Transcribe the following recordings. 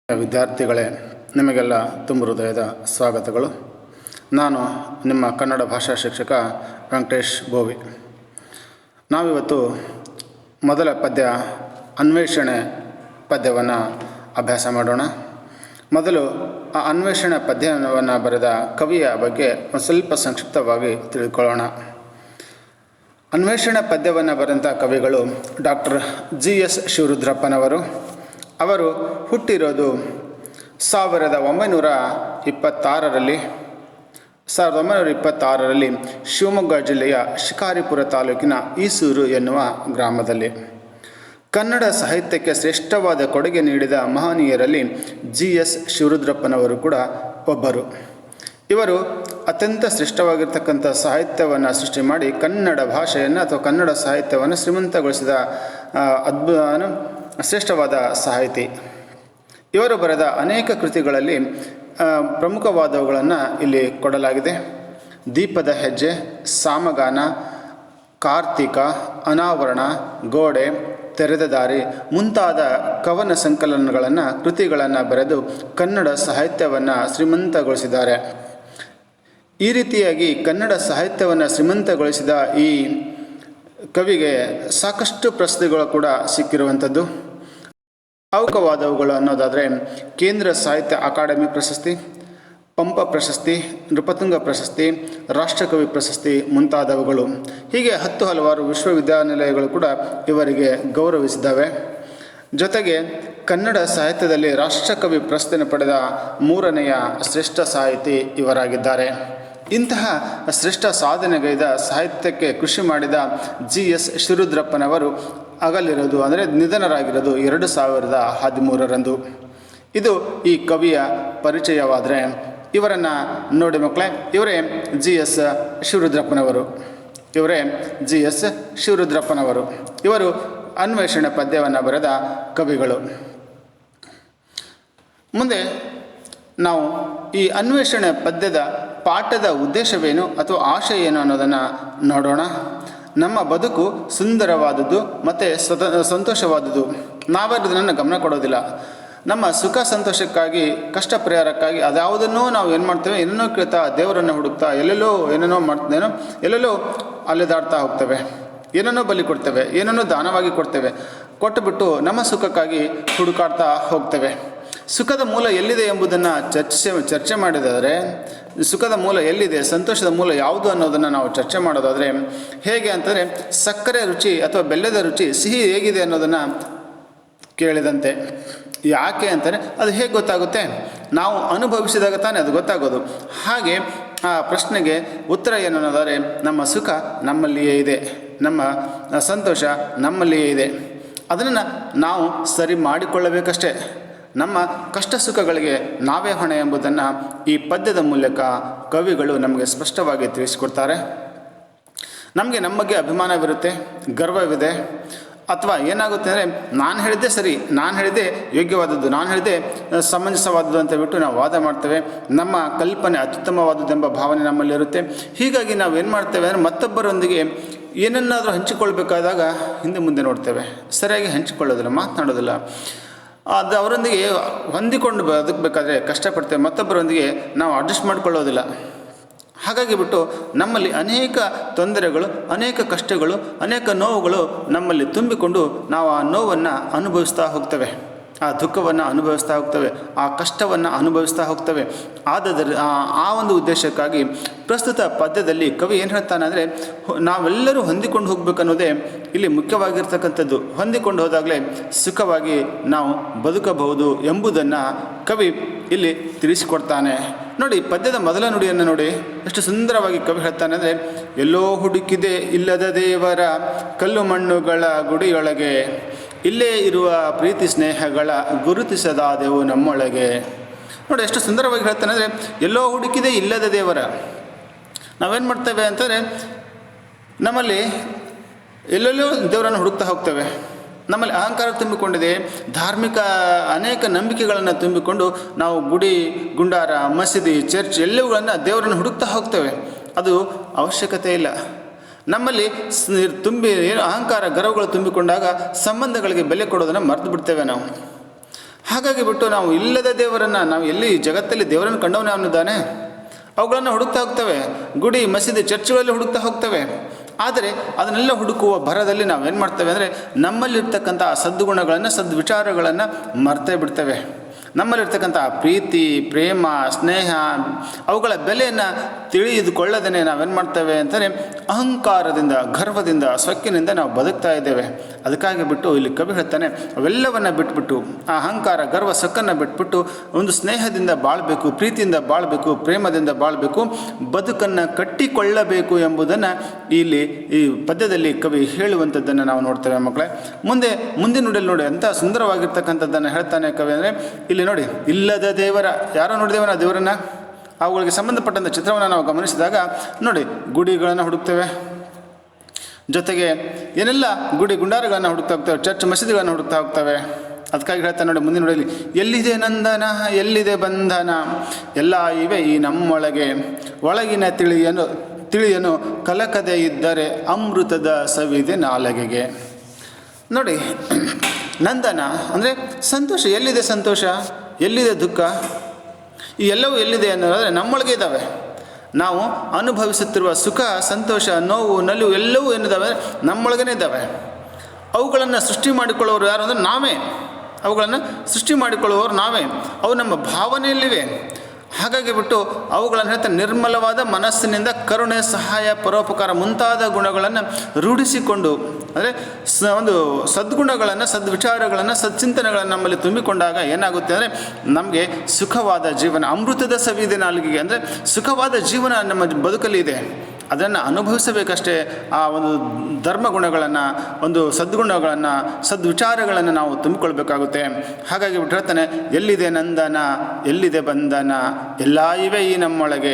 ವಿದ್ಯಾರ್ಥಿಗಳೇ, ನಿಮಗೆಲ್ಲ ತುಂಬ ಹೃದಯದ ಸ್ವಾಗತಗಳು. ನಾನು ನಿಮ್ಮ ಕನ್ನಡ ಭಾಷಾ ಶಿಕ್ಷಕ ವೆಂಕಟೇಶ್ ಬೋವಿ. ನಾವಿವತ್ತು ಮೊದಲ ಪದ್ಯ ಅನ್ವೇಷಣೆ ಪದ್ಯವನ್ನು ಅಭ್ಯಾಸ ಮಾಡೋಣ. ಮೊದಲು ಆ ಅನ್ವೇಷಣೆ ಪದ್ಯವನ್ನು ಬರೆದ ಕವಿಯ ಬಗ್ಗೆ ಒಂದು ಸ್ವಲ್ಪ ಸಂಕ್ಷಿಪ್ತವಾಗಿ ತಿಳಿದುಕೊಳ್ಳೋಣ. ಅನ್ವೇಷಣೆ ಪದ್ಯವನ್ನು ಬರೆದಂಥ ಕವಿಗಳು ಡಾಕ್ಟರ್ GS ಶಿವರುದ್ರಪ್ಪನವರು. ಅವರು ಹುಟ್ಟಿರೋದು 1926ರಲ್ಲಿ ಶಿವಮೊಗ್ಗ ಜಿಲ್ಲೆಯ ಶಿಕಾರಿಪುರ ತಾಲೂಕಿನ ಈಸೂರು ಎನ್ನುವ ಗ್ರಾಮದಲ್ಲಿ. ಕನ್ನಡ ಸಾಹಿತ್ಯಕ್ಕೆ ಶ್ರೇಷ್ಠವಾದ ಕೊಡುಗೆ ನೀಡಿದ ಮಹನೀಯರಲ್ಲಿ GS ಶಿವರುದ್ರಪ್ಪನವರು ಕೂಡ ಒಬ್ಬರು. ಇವರು ಅತ್ಯಂತ ಶ್ರೇಷ್ಠವಾಗಿರ್ತಕ್ಕಂಥ ಸಾಹಿತ್ಯವನ್ನು ಸೃಷ್ಟಿ ಮಾಡಿ ಕನ್ನಡ ಭಾಷೆಯನ್ನು ಅಥವಾ ಕನ್ನಡ ಸಾಹಿತ್ಯವನ್ನು ಶ್ರೀಮಂತಗೊಳಿಸಿದ ಶ್ರೇಷ್ಠವಾದ ಸಾಹಿತಿ. ಇವರು ಬರೆದ ಅನೇಕ ಕೃತಿಗಳಲ್ಲಿ ಪ್ರಮುಖವಾದವುಗಳನ್ನು ಇಲ್ಲಿ ಕೊಡಲಾಗಿದೆ. ದೀಪದ ಹೆಜ್ಜೆ, ಸಾಮಗಾನ, ಕಾರ್ತಿಕ, ಅನಾವರಣ, ಗೋಡೆ, ತೆರೆದ ದಾರಿ ಮುಂತಾದ ಕವನ ಸಂಕಲನಗಳನ್ನು ಕೃತಿಗಳನ್ನು ಬರೆದು ಕನ್ನಡ ಸಾಹಿತ್ಯವನ್ನು ಶ್ರೀಮಂತಗೊಳಿಸಿದ್ದಾರೆ. ಈ ರೀತಿಯಾಗಿ ಕನ್ನಡ ಸಾಹಿತ್ಯವನ್ನು ಶ್ರೀಮಂತಗೊಳಿಸಿದ ಈ ಕವಿಗೆ ಸಾಕಷ್ಟು ಪ್ರಶಸ್ತಿಗಳು ಕೂಡ ಸಿಕ್ಕಿರುವಂಥದ್ದು. ಪ್ರಮುಖವಾದವುಗಳು ಅನ್ನೋದಾದರೆ ಕೇಂದ್ರ ಸಾಹಿತ್ಯ ಅಕಾಡೆಮಿ ಪ್ರಶಸ್ತಿ, ಪಂಪ ಪ್ರಶಸ್ತಿ, ನೃಪತುಂಗ ಪ್ರಶಸ್ತಿ, ರಾಷ್ಟ್ರಕವಿ ಪ್ರಶಸ್ತಿ ಮುಂತಾದವುಗಳು. ಹೀಗೆ ಹಲವಾರು ವಿಶ್ವವಿದ್ಯಾನಿಲಯಗಳು ಕೂಡ ಇವರಿಗೆ ಗೌರವಿಸಿದ್ದಾವೆ. ಜೊತೆಗೆ ಕನ್ನಡ ಸಾಹಿತ್ಯದಲ್ಲಿ ರಾಷ್ಟ್ರಕವಿ ಪ್ರಶಸ್ತಿಯನ್ನು ಪಡೆದ 3ನೆಯ ಶ್ರೇಷ್ಠ ಸಾಹಿತಿ ಇವರಾಗಿದ್ದಾರೆ. ಇಂತಹ ಶ್ರೇಷ್ಠ ಸಾಧನೆಗೈದ ಸಾಹಿತ್ಯಕ್ಕೆ ಕೃಷಿ ಮಾಡಿದ GS ಶಿವರುದ್ರಪ್ಪನವರು ಅಗಲಿರೋದು ಅಂದರೆ ನಿಧನರಾಗಿರೋದು 2013ರಂದು. ಇದು ಈ ಕವಿಯ ಪರಿಚಯವಾದರೆ ಇವರನ್ನು ನೋಡಿ ಮಕ್ಕಳೇ, ಇವರೇ GS ಶಿವರುದ್ರಪ್ಪನವರು. ಇವರು ಅನ್ವೇಷಣೆ ಪದ್ಯವನ್ನು ಬರೆದ ಕವಿಗಳು. ಮುಂದೆ ನಾವು ಈ ಅನ್ವೇಷಣೆ ಪದ್ಯದ ಪಾಠದ ಉದ್ದೇಶವೇನು ಅಥವಾ ಆಶಯ ಏನು ಅನ್ನೋದನ್ನು ನೋಡೋಣ. ನಮ್ಮ ಬದುಕು ಸುಂದರವಾದದ್ದು ಮತ್ತು ಸಂತೋಷವಾದದ್ದು. ನಾವದನ್ನು ಗಮನ ಕೊಡೋದಿಲ್ಲ. ನಮ್ಮ ಸುಖ ಸಂತೋಷಕ್ಕಾಗಿ, ಕಷ್ಟ ಪರಿಹಾರಕ್ಕಾಗಿ ಅದ್ಯಾವುದನ್ನೂ ನಾವು ಏನು ಮಾಡ್ತೇವೆ, ಏನೇನೋ ಕೇಳ್ತಾ, ದೇವರನ್ನು ಹುಡುಕ್ತಾ, ಎಲ್ಲೆಲ್ಲೋ ಅಲೆದಾಡ್ತಾ ಹೋಗ್ತೇವೆ. ಏನೇನೋ ಬಲಿ ಕೊಡ್ತೇವೆ, ಏನೇನೋ ದಾನವಾಗಿ ಕೊಡ್ತೇವೆ. ಕೊಟ್ಟುಬಿಟ್ಟು ನಮ್ಮ ಸುಖಕ್ಕಾಗಿ ಹುಡುಕಾಡ್ತಾ ಹೋಗ್ತೇವೆ. ಸುಖದ ಮೂಲ ಎಲ್ಲಿದೆ ಎಂಬುದನ್ನು ಚರ್ಚೆ ಮಾಡಿದಾದರೆ, ಸುಖದ ಮೂಲ ಎಲ್ಲಿದೆ, ಸಂತೋಷದ ಮೂಲ ಯಾವುದು ಅನ್ನೋದನ್ನು ನಾವು ಚರ್ಚೆ ಮಾಡೋದಾದರೆ ಹೇಗೆ ಅಂತಂದರೆ, ಸಕ್ಕರೆ ರುಚಿ ಅಥವಾ ಬೆಲ್ಲದ ರುಚಿ ಸಿಹಿ ಹೇಗಿದೆ ಅನ್ನೋದನ್ನು ಕೇಳಿದಂತೆ. ಯಾಕೆ ಅಂತಾರೆ, ಅದು ಹೇಗೆ ಗೊತ್ತಾಗುತ್ತೆ? ನಾವು ಅನುಭವಿಸಿದಾಗ ತಾನೇ ಅದು ಗೊತ್ತಾಗೋದು. ಹಾಗೆ ಆ ಪ್ರಶ್ನೆಗೆ ಉತ್ತರ ಏನು ಅನ್ನೋದಾದರೆ, ನಮ್ಮ ಸುಖ ನಮ್ಮಲ್ಲಿಯೇ ಇದೆ, ನಮ್ಮ ಸಂತೋಷ ನಮ್ಮಲ್ಲಿಯೇ ಇದೆ. ಅದನ್ನು ನಾವು ಸರಿ ಮಾಡಿಕೊಳ್ಳಬೇಕಷ್ಟೇ. ನಮ್ಮ ಕಷ್ಟ ಸುಖಗಳಿಗೆ ನಾವೇ ಹೊಣೆ ಎಂಬುದನ್ನು ಈ ಪದ್ಯದ ಮೂಲಕ ಕವಿಗಳು ನಮಗೆ ಸ್ಪಷ್ಟವಾಗಿ ತಿಳಿಸಿಕೊಡ್ತಾರೆ. ನಮಗೆ ನಮ್ಮ ಬಗ್ಗೆ ಅಭಿಮಾನವಿರುತ್ತೆ, ಗರ್ವವಿದೆ. ಅಥವಾ ಏನಾಗುತ್ತೆ ಅಂದರೆ, ನಾನು ಹೇಳಿದ್ದೆ ಸರಿ, ನಾನು ಹೇಳಿದ್ದೆ ಯೋಗ್ಯವಾದದ್ದು, ನಾನು ಹೇಳಿದ್ದೆ ಸಮಂಜಸವಾದದ್ದು ಅಂತ ಬಿಟ್ಟು ನಾವು ವಾದ ಮಾಡ್ತೇವೆ. ನಮ್ಮ ಕಲ್ಪನೆ ಅತ್ಯುತ್ತಮವಾದದ್ದೆಂಬ ಭಾವನೆ ನಮ್ಮಲ್ಲಿರುತ್ತೆ. ಹೀಗಾಗಿ ನಾವು ಏನು ಮಾಡ್ತೇವೆ ಅಂದರೆ, ಮತ್ತೊಬ್ಬರೊಂದಿಗೆ ಏನನ್ನಾದರೂ ಹಂಚಿಕೊಳ್ಬೇಕಾದಾಗ ಹಿಂದೆ ಮುಂದೆ ನೋಡ್ತೇವೆ, ಸರಿಯಾಗಿ ಹಂಚಿಕೊಳ್ಳೋದಿಲ್ಲ, ಮಾತನಾಡೋದಿಲ್ಲ. ಅದು ಅವರೊಂದಿಗೆ ಹೊಂದಿಕೊಂಡು ಬದುಕಬೇಕಾದ್ರೆ ಕಷ್ಟಪಡ್ತೇವೆ, ಮತ್ತೊಬ್ಬರೊಂದಿಗೆ ನಾವು ಅಡ್ಜಸ್ಟ್ ಮಾಡಿಕೊಳ್ಳೋದಿಲ್ಲ. ಹಾಗಾಗಿ ಬಿಟ್ಟು ನಮ್ಮಲ್ಲಿ ಅನೇಕ ತೊಂದರೆಗಳು, ಅನೇಕ ಕಷ್ಟಗಳು, ಅನೇಕ ನೋವುಗಳು ನಮ್ಮಲ್ಲಿ ತುಂಬಿಕೊಂಡು ನಾವು ಆ ನೋವನ್ನು ಅನುಭವಿಸ್ತಾ ಹೋಗ್ತೇವೆ, ಆ ದುಃಖವನ್ನು ಅನುಭವಿಸ್ತಾ ಹೋಗ್ತೇವೆ, ಆ ಕಷ್ಟವನ್ನು ಅನುಭವಿಸ್ತಾ ಹೋಗ್ತೇವೆ. ಆ ಒಂದು ಉದ್ದೇಶಕ್ಕಾಗಿ ಪ್ರಸ್ತುತ ಪದ್ಯದಲ್ಲಿ ಕವಿ ಏನು ಹೇಳ್ತಾನೆ ಅಂದರೆ, ನಾವೆಲ್ಲರೂ ಹೊಂದಿಕೊಂಡು ಹೋಗ್ಬೇಕನ್ನೋದೇ ಇಲ್ಲಿ ಮುಖ್ಯವಾಗಿರ್ತಕ್ಕಂಥದ್ದು. ಹೊಂದಿಕೊಂಡು ಹೋದಾಗಲೇ ಸುಖವಾಗಿ ನಾವು ಬದುಕಬಹುದು ಎಂಬುದನ್ನು ಕವಿ ಇಲ್ಲಿ ತಿಳಿಸಿಕೊಡ್ತಾನೆ. ನೋಡಿ, ಪದ್ಯದ ಮೊದಲ ನುಡಿಯನ್ನು ನೋಡಿ, ಎಷ್ಟು ಸುಂದರವಾಗಿ ಕವಿ ಹೇಳ್ತಾನೆ ಅಂದರೆ, ಎಲ್ಲೋ ಹುಡುಕಿದೆ ಇಲ್ಲದ ದೇವರ ಕಲ್ಲು ಮಣ್ಣುಗಳ ಗುಡಿಯೊಳಗೆ, ಇಲ್ಲೇ ಇರುವ ಪ್ರೀತಿ ಸ್ನೇಹಗಳ ಗುರುತಿಸದಾದೆವು ನಮ್ಮೊಳಗೆ. ನೋಡಿ, ಎಷ್ಟು ಸುಂದರವಾಗಿ ಹೇಳ್ತಾನೆ ಅಂದರೆ, ಎಲ್ಲೋ ಹುಡುಕಿದೆ ಇಲ್ಲದ ದೇವರ. ನಾವೇನು ಮಾಡ್ತೇವೆ ಅಂತಂದರೆ, ನಮ್ಮಲ್ಲಿ ಎಲ್ಲೆಲ್ಲೋ ದೇವರನ್ನು ಹುಡುಕ್ತಾ ಹೋಗ್ತೇವೆ. ನಮ್ಮಲ್ಲಿ ಅಹಂಕಾರ ತುಂಬಿಕೊಂಡಿದೆ, ಧಾರ್ಮಿಕ ಅನೇಕ ನಂಬಿಕೆಗಳನ್ನು ತುಂಬಿಕೊಂಡು ನಾವು ಗುಡಿ, ಗುಂಡಾರ, ಮಸೀದಿ, ಚರ್ಚ್ ಎಲ್ಲವುಗಳನ್ನು ದೇವರನ್ನು ಹುಡುಕ್ತಾ ಹೋಗ್ತೇವೆ. ಅದು ಅವಶ್ಯಕತೆ ಇಲ್ಲ. ನಮ್ಮಲ್ಲಿ ಏನು ಅಹಂಕಾರ, ಗರ್ವಗಳು ತುಂಬಿಕೊಂಡಾಗ ಸಂಬಂಧಗಳಿಗೆ ಬೆಲೆ ಕೊಡೋದನ್ನು ಮರೆತು ಬಿಡ್ತೇವೆ ನಾವು. ಹಾಗಾಗಿ ಬಿಟ್ಟು ನಾವು ಇಲ್ಲದ ದೇವರನ್ನು, ನಾವು ಎಲ್ಲಿ ಜಗತ್ತಲ್ಲಿ ದೇವರನ್ನು ಕಂಡವನೇ ಅವನಿದ್ದಾನೆ, ಅವುಗಳನ್ನು ಹುಡುಕ್ತಾ ಹೋಗ್ತವೆ. ಗುಡಿ, ಮಸೀದಿ, ಚರ್ಚ್ಗಳಲ್ಲಿ ಹುಡುಕ್ತಾ ಹೋಗ್ತವೆ. ಆದರೆ ಅದನ್ನೆಲ್ಲ ಹುಡುಕುವ ಭರದಲ್ಲಿ ನಾವೇನು ಮಾಡ್ತೇವೆ ಅಂದರೆ ನಮ್ಮಲ್ಲಿರ್ತಕ್ಕಂಥ ಸದ್ಗುಣಗಳನ್ನು, ಸದ್ವಿಚಾರಗಳನ್ನು ಮರ್ತೇ ಬಿಡ್ತೇವೆ. ನಮ್ಮಲ್ಲಿರ್ತಕ್ಕಂಥ ಪ್ರೀತಿ, ಪ್ರೇಮ, ಸ್ನೇಹ ಅವುಗಳ ಬೆಲೆಯನ್ನು ತಿಳಿದುಕೊಳ್ಳದೇ ನಾವೇನು ಮಾಡ್ತೇವೆ ಅಂತಂದರೆ ಅಹಂಕಾರದಿಂದ, ಗರ್ವದಿಂದ, ಸೊಕ್ಕಿನಿಂದ ನಾವು ಬದುಕ್ತಾ ಇದ್ದೇವೆ. ಅದಕ್ಕಾಗಿ ಬಿಟ್ಟು ಇಲ್ಲಿ ಕವಿ ಹೇಳ್ತಾನೆ, ಅವೆಲ್ಲವನ್ನು ಬಿಟ್ಬಿಟ್ಟು, ಆ ಅಹಂಕಾರ, ಗರ್ವ, ಸೊಕ್ಕನ್ನು ಬಿಟ್ಬಿಟ್ಟು ಒಂದು ಸ್ನೇಹದಿಂದ ಬಾಳಬೇಕು, ಪ್ರೀತಿಯಿಂದ ಬಾಳಬೇಕು, ಪ್ರೇಮದಿಂದ ಬಾಳಬೇಕು, ಬದುಕನ್ನು ಕಟ್ಟಿಕೊಳ್ಳಬೇಕು ಎಂಬುದನ್ನು ಇಲ್ಲಿ ಈ ಪದ್ಯದಲ್ಲಿ ಕವಿ ಹೇಳುವಂಥದ್ದನ್ನು ನಾವು ನೋಡ್ತೇವೆ ಮಕ್ಕಳೇ. ಮುಂದಿನ ನುಡಿಯಲ್ಲಿ ನೋಡಿ ಅಂಥ ಸುಂದರವಾಗಿರ್ತಕ್ಕಂಥದ್ದನ್ನು ಹೇಳ್ತಾನೆ ಕವಿ. ಅಂದರೆ ಇಲ್ಲಿ ನೋಡಿ, ಇಲ್ಲದ ದೇವರ, ಯಾರೋ ನೋಡಿದೇವನ ದೇವರನ್ನು, ಅವುಗಳಿಗೆ ಸಂಬಂಧಪಟ್ಟಂಥ ಚಿತ್ರವನ್ನು ನಾವು ಗಮನಿಸಿದಾಗ ನೋಡಿ, ಗುಡಿಗಳನ್ನು ಹುಡುಕ್ತೇವೆ, ಜೊತೆಗೆ ಏನೆಲ್ಲ ಗುಡಿ ಗುಂಡಾರಗಳನ್ನು ಹುಡುಕ್ತಾ ಹೋಗ್ತೇವೆ, ಚರ್ಚ್ ಮಸೀದಿಗಳನ್ನು ಹುಡುಕ್ತಾ ಹೋಗ್ತವೆ. ಅದಕ್ಕಾಗಿ ಹೇಳ್ತಾನೆ ನೋಡಿ ಮುಂದಿನ ನೋಡಲಿ, ಎಲ್ಲಿದೆ ನಂದನ, ಎಲ್ಲಿದೆ ಬಂಧನ, ಎಲ್ಲ ಇವೆ ಈ ನಮ್ಮೊಳಗೆ, ಒಳಗಿನ ತಿಳಿಯನು ಕಲಕದೆ ಇದ್ದರೆ ಅಮೃತದ ಸವಿದೆ ನಾಲಗೆಗೆ. ನೋಡಿ, ನಂದನ ಅಂದರೆ ಸಂತೋಷ. ಎಲ್ಲಿದೆ ಸಂತೋಷ, ಎಲ್ಲಿದೆ ದುಃಖ, ಈ ಎಲ್ಲವೂ ಎಲ್ಲಿದೆ ಅನ್ನೋದಾದರೆ ನಮ್ಮೊಳಗೆ ಇದ್ದಾವೆ. ನಾವು ಅನುಭವಿಸುತ್ತಿರುವ ಸುಖ, ಸಂತೋಷ, ನೋವು, ನಲಿವು ಎಲ್ಲವೂ ಏನಿದ್ದಾವೆ ನಮ್ಮೊಳಗೇ ಇದ್ದಾವೆ. ಅವುಗಳನ್ನು ಸೃಷ್ಟಿ ಮಾಡಿಕೊಳ್ಳುವವರು ಯಾರು ಅಂದರೆ ನಾವೇ. ಅವುಗಳನ್ನು ಸೃಷ್ಟಿ ಮಾಡಿಕೊಳ್ಳುವವರು ನಾವೇ. ಅವು ನಮ್ಮ ಭಾವನೆಯಲ್ಲಿವೆ. ಹಾಗಾಗಿ ಬಿಟ್ಟು ಅವುಗಳನ್ನು ಹೇಳ್ತಾ ನಿರ್ಮಲವಾದ ಮನಸ್ಸಿನಿಂದ ಕರುಣೆ, ಸಹಾಯ, ಪರೋಪಕಾರ ಮುಂತಾದ ಗುಣಗಳನ್ನು ರೂಢಿಸಿಕೊಂಡು, ಅಂದರೆ ಒಂದು ಸದ್ಗುಣಗಳನ್ನು, ಸದ್ವಿಚಾರಗಳನ್ನು, ಸಚ್ಚಿಂತನೆಗಳನ್ನು ನಮ್ಮಲ್ಲಿ ತುಂಬಿಕೊಂಡಾಗ ಏನಾಗುತ್ತೆ ಅಂದರೆ ನಮಗೆ ಸುಖವಾದ ಜೀವನ, ಅಮೃತದ ಸವಿದೆ ನಾಲಿಗೆಗೆ. ಅಂದರೆ ಸುಖವಾದ ಜೀವನ ನಮ್ಮ ಬದುಕಲ್ಲಿ ಇದೆ. ಅದನ್ನು ಅನುಭವಿಸಬೇಕಷ್ಟೇ. ಆ ಒಂದು ಧರ್ಮಗುಣಗಳನ್ನು, ಒಂದು ಸದ್ಗುಣಗಳನ್ನು, ಸದ್ವಿಚಾರಗಳನ್ನು ನಾವು ತುಂಬಿಕೊಳ್ಬೇಕಾಗುತ್ತೆ. ಹಾಗಾಗಿ ಬಿಟ್ಟು ಹೇಳ್ತಾನೆ, ಎಲ್ಲಿದೆ ನಂದನ, ಎಲ್ಲಿದೆ ಬಂಧನ, ಎಲ್ಲ ಇವೆ ಈ ನಮ್ಮೊಳಗೆ,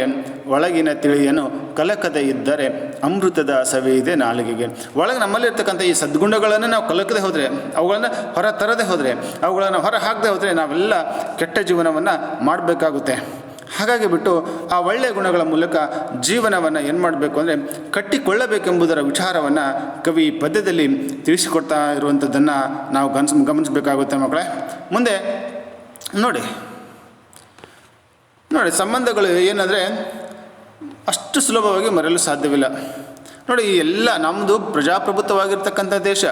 ಒಳಗಿನ ತಿಳಿಯನು ಕಲಕದೆ ಇದ್ದರೆ ಅಮೃತದ ಸವಿ ಇದೆ ನಾಲಿಗೆಗೆ. ಒಳಗೆ ನಮ್ಮಲ್ಲಿರ್ತಕ್ಕಂಥ ಈ ಸದ್ಗುಣಗಳನ್ನು ನಾವು ಕಲಕದೆ ಹೋದರೆ, ಅವುಗಳನ್ನು ಹೊರ ತರದೆ ಹೋದರೆ, ಅವುಗಳನ್ನು ಹೊರ ಹಾಕದೆ ಹೋದರೆ ನಾವೆಲ್ಲ ಕೆಟ್ಟ ಜೀವನವನ್ನು ಮಾಡಬೇಕಾಗುತ್ತೆ. ಹಾಗಾಗಿ ಬಿಟ್ಟು ಆ ಒಳ್ಳೆಯ ಗುಣಗಳ ಮೂಲಕ ಜೀವನವನ್ನು ಏನು ಮಾಡಬೇಕು ಅಂದರೆ ಕಟ್ಟಿಕೊಳ್ಳಬೇಕೆಂಬುದರ ವಿಚಾರವನ್ನು ಕವಿ ಪದ್ಯದಲ್ಲಿ ತಿಳಿಸಿಕೊಡ್ತಾ ಇರುವಂಥದ್ದನ್ನು ನಾವು ಗಮನಿಸಬೇಕಾಗುತ್ತೆ ಮಕ್ಕಳೇ. ಮುಂದೆ ನೋಡಿ, ಸಂಬಂಧಗಳು ಏನಂದರೆ ಅಷ್ಟು ಸುಲಭವಾಗಿ ಮರೆಯಲು ಸಾಧ್ಯವಿಲ್ಲ. ನೋಡಿ, ಈ ಎಲ್ಲ ನಮ್ಮದು ಪ್ರಜಾಪ್ರಭುತ್ವವಾಗಿರ್ತಕ್ಕಂಥ ದೇಶ.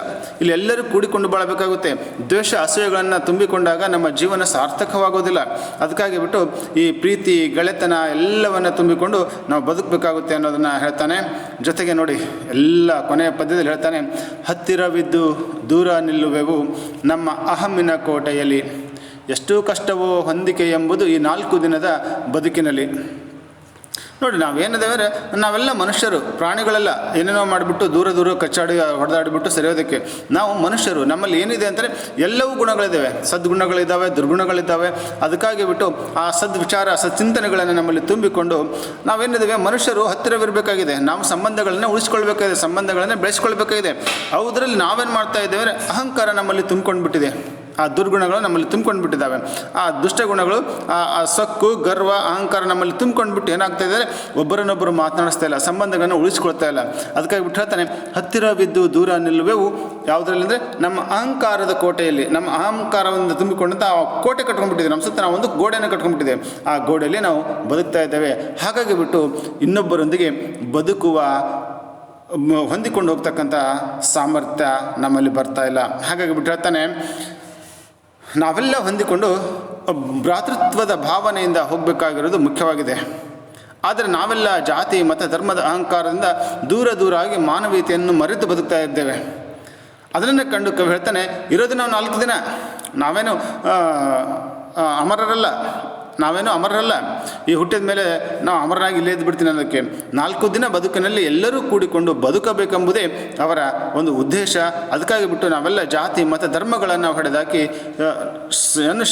ಇಲ್ಲಿ ಎಲ್ಲರೂ ಕೂಡಿಕೊಂಡು ಬಾಳಬೇಕಾಗುತ್ತೆ. ದ್ವೇಷ, ಅಸೂಯೆಗಳನ್ನು ತುಂಬಿಕೊಂಡಾಗ ನಮ್ಮ ಜೀವನ ಸಾರ್ಥಕವಾಗೋದಿಲ್ಲ. ಅದಕ್ಕಾಗಿ ಬಿಟ್ಟು ಈ ಪ್ರೀತಿ, ಗೆಳೆತನ ಎಲ್ಲವನ್ನು ತುಂಬಿಕೊಂಡು ನಾವು ಬದುಕಬೇಕಾಗುತ್ತೆ ಅನ್ನೋದನ್ನು ಹೇಳ್ತಾನೆ. ಜೊತೆಗೆ ನೋಡಿ, ಎಲ್ಲ ಕೊನೆಯ ಪದ್ಯದಲ್ಲಿ ಹೇಳ್ತಾನೆ, ಹತ್ತಿರವಿದ್ದು ದೂರ ನಿಲ್ಲುವೆವು ನಮ್ಮ ಅಹಮ್ಮಿನ ಕೋಟೆಯಲ್ಲಿ, ಎಷ್ಟು ಕಷ್ಟವೋ ಹೊಂದಿಕೆ ಎಂಬುದು ಈ 4 ದಿನದ ಬದುಕಿನಲ್ಲಿ. ನೋಡಿ, ನಾವೇನಿದ್ದೇವೆ, ನಾವೆಲ್ಲ ಮನುಷ್ಯರು, ಪ್ರಾಣಿಗಳೆಲ್ಲ ಏನೇನೋ ಮಾಡಿಬಿಟ್ಟು ದೂರ ಕಚ್ಚಾಡಿ ಹೊಡೆದಾಡಿಬಿಟ್ಟು ಸರಿಯೋದಕ್ಕೆ. ನಾವು ಮನುಷ್ಯರು, ನಮ್ಮಲ್ಲಿ ಏನಿದೆ ಅಂದರೆ ಎಲ್ಲವೂ ಗುಣಗಳಿದ್ದಾವೆ, ಸದ್ಗುಣಗಳಿದ್ದಾವೆ, ದುರ್ಗುಣಗಳಿದ್ದಾವೆ. ಅದಕ್ಕಾಗಿ ಬಿಟ್ಟು ಆ ಸದ್ವಿಚಾರ, ಸಚ್ಚಿಂತನೆಗಳನ್ನು ನಮ್ಮಲ್ಲಿ ತುಂಬಿಕೊಂಡು ನಾವೇನಿದ್ದೇವೆ ಮನುಷ್ಯರು ಹತ್ತಿರವಿರಬೇಕಾಗಿದೆ. ನಾವು ಸಂಬಂಧಗಳನ್ನು ಉಳಿಸ್ಕೊಳ್ಬೇಕಾಗಿದೆ, ಸಂಬಂಧಗಳನ್ನು ಬೆಳೆಸ್ಕೊಳ್ಬೇಕಾಗಿದೆ. ಅವುದರಲ್ಲಿ ನಾವೇನು ಮಾಡ್ತಾ ಇದ್ದೇವೆ ಅಂದರೆ ಅಹಂಕಾರ ನಮ್ಮಲ್ಲಿ ತುಂಬಿಕೊಂಡು ಬಿಟ್ಟಿದೆ. ಆ ದುರ್ಗುಣಗಳು ನಮ್ಮಲ್ಲಿ ತುಂಬ್ಕೊಂಡು ಬಿಟ್ಟಿದ್ದಾವೆ. ಆ ದುಷ್ಟಗುಣಗಳು, ಆ ಸೊಕ್ಕು, ಗರ್ವ, ಅಹಂಕಾರ ನಮ್ಮಲ್ಲಿ ತುಂಬ್ಕೊಂಡ್ಬಿಟ್ಟು ಏನಾಗ್ತಾ ಇದ್ದಾರೆ, ಒಬ್ಬರನ್ನೊಬ್ಬರು ಮಾತನಾಡಿಸ್ತಾ ಇಲ್ಲ, ಸಂಬಂಧಗಳನ್ನು ಉಳಿಸ್ಕೊಳ್ತಾ ಇಲ್ಲ. ಅದಕ್ಕಾಗಿ ಬಿಟ್ಟು ಹೇಳ್ತಾನೆ, ಹತ್ತಿರವಿದ್ದು ದೂರ ನಿಲ್ಲುವೆವು ಯಾವುದರಲ್ಲಿ ಅಂದರೆ ನಮ್ಮ ಅಹಂಕಾರದ ಕೋಟೆಯಲ್ಲಿ. ನಮ್ಮ ಅಹಂಕಾರವನ್ನು ತುಂಬಿಕೊಂಡಂಥ ಆ ಕೋಟೆ ಕಟ್ಕೊಂಡ್ಬಿಟ್ಟಿದೆ. ನಮ್ಮ ಸುತ್ತ ನಾವು ಒಂದು ಗೋಡೆಯನ್ನು ಕಟ್ಕೊಂಡ್ಬಿಟ್ಟಿದ್ದೇವೆ. ಆ ಗೋಡೆಯಲ್ಲಿ ನಾವು ಬದುಕ್ತಾ ಇದ್ದೇವೆ. ಹಾಗಾಗಿ ಬಿಟ್ಟು ಇನ್ನೊಬ್ಬರೊಂದಿಗೆ ಬದುಕುವ, ಹೊಂದಿಕೊಂಡು ಹೋಗ್ತಕ್ಕಂಥ ಸಾಮರ್ಥ್ಯ ನಮ್ಮಲ್ಲಿ ಬರ್ತಾ ಇಲ್ಲ. ಹಾಗಾಗಿ ಬಿಟ್ಟು ಹೇಳ್ತಾನೆ, ನಾವೆಲ್ಲ ಹೊಂದಿಕೊಂಡು ಭ್ರಾತೃತ್ವದ ಭಾವನೆಯಿಂದ ಹೋಗಬೇಕಾಗಿರೋದು ಮುಖ್ಯವಾಗಿದೆ. ಆದರೆ ನಾವೆಲ್ಲ ಜಾತಿ, ಮತ, ಧರ್ಮದ ಅಹಂಕಾರದಿಂದ ದೂರ ಆಗಿ ಮಾನವೀಯತೆಯನ್ನು ಮರೆತು ಬದುಕ್ತಾ ಇದ್ದೇವೆ. ಅದನ್ನು ಕಂಡು ಕವಿ ಹೇಳ್ತಾನೆ, ಇರೋದು ನಾವು 4 ದಿನ, ನಾವೇನು ಅಮರರಲ್ಲ. ಈ ಹುಟ್ಟಿದ ಮೇಲೆ ನಾವು ಅಮರನಾಗಿ ಇಲ್ಲೇ ಇದ್ದು ಬಿಡ್ತೀನಿ ಅನ್ನೋದಕ್ಕೆ 4 ದಿನ ಬದುಕಿನಲ್ಲಿ ಎಲ್ಲರೂ ಕೂಡಿಕೊಂಡು ಬದುಕಬೇಕೆಂಬುದೇ ಅವರ ಒಂದು ಉದ್ದೇಶ. ಅದಕ್ಕಾಗಿ ಬಿಟ್ಟು ನಾವೆಲ್ಲ ಜಾತಿ, ಮತ, ಧರ್ಮಗಳನ್ನು ಹೊಡೆದಾಕಿ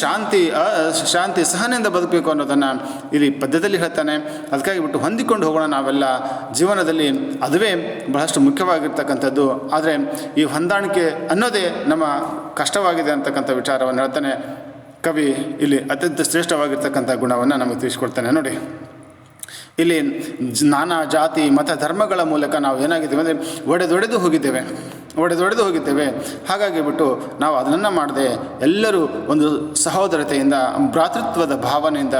ಶಾಂತಿ ಸಹನೆಯಿಂದ ಬದುಕಬೇಕು ಅನ್ನೋದನ್ನು ಇಲ್ಲಿ ಪದ್ಯದಲ್ಲಿ ಹೇಳ್ತಾನೆ. ಅದಕ್ಕಾಗಿ ಬಿಟ್ಟು ಹೊಂದಿಕೊಂಡು ಹೋಗೋಣ ನಾವೆಲ್ಲ ಜೀವನದಲ್ಲಿ. ಅದುವೇ ಬಹಳಷ್ಟು ಮುಖ್ಯವಾಗಿರ್ತಕ್ಕಂಥದ್ದು. ಆದರೆ ಈ ಹೊಂದಾಣಿಕೆ ಅನ್ನೋದೇ ನಮ್ಮ ಕಷ್ಟವಾಗಿದೆ ಅಂತಕ್ಕಂಥ ವಿಚಾರವನ್ನು ಹೇಳ್ತಾನೆ ಕವಿ. ಇಲ್ಲಿ ಅತ್ಯಂತ ಶ್ರೇಷ್ಠವಾಗಿರ್ತಕ್ಕಂಥ ಗುಣವನ್ನು ನಮಗೆ ತಿಳಿಸ್ಕೊಡ್ತಾನೆ. ನೋಡಿ, ಇಲ್ಲಿ ನಾನಾ ಜಾತಿ, ಮತ, ಧರ್ಮಗಳ ಮೂಲಕ ನಾವು ಏನಾಗಿದ್ದೇವೆ ಅಂದರೆ ಒಡೆದೊಡೆದು ಹೋಗಿದ್ದೇವೆ. ಒಡೆದೊಡೆದು ಹೋಗಿದ್ದೇವೆ. ಹಾಗಾಗಿ ಬಿಟ್ಟು ನಾವು ಅದನ್ನು ಮಾಡದೆ ಎಲ್ಲರೂ ಒಂದು ಸಹೋದರತೆಯಿಂದ ಭ್ರಾತೃತ್ವದ ಭಾವನೆಯಿಂದ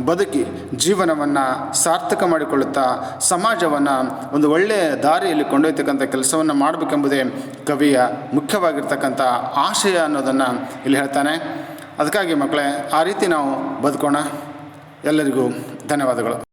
ಬದುಕಿ ಜೀವನವನ್ನು ಸಾರ್ಥಕ ಮಾಡಿಕೊಳ್ಳುತ್ತಾ ಸಮಾಜವನ್ನು ಒಂದು ಒಳ್ಳೆಯ ದಾರಿಯಲ್ಲಿ ಕೊಂಡೊಯ್ತಕ್ಕಂಥ ಕೆಲಸವನ್ನು ಮಾಡಬೇಕೆಂಬುದೇ ಕವಿಯ ಮುಖ್ಯವಾಗಿರ್ತಕ್ಕಂಥ ಆಶಯ ಅನ್ನೋದನ್ನು ಇಲ್ಲಿ ಹೇಳ್ತಾನೆ. ಅದಕ್ಕಾಗಿ ಮಕ್ಕಳೇ, ಆ ರೀತಿ ನಾವು ಬದುಕೋಣ. ಎಲ್ಲರಿಗೂ ಧನ್ಯವಾದಗಳು.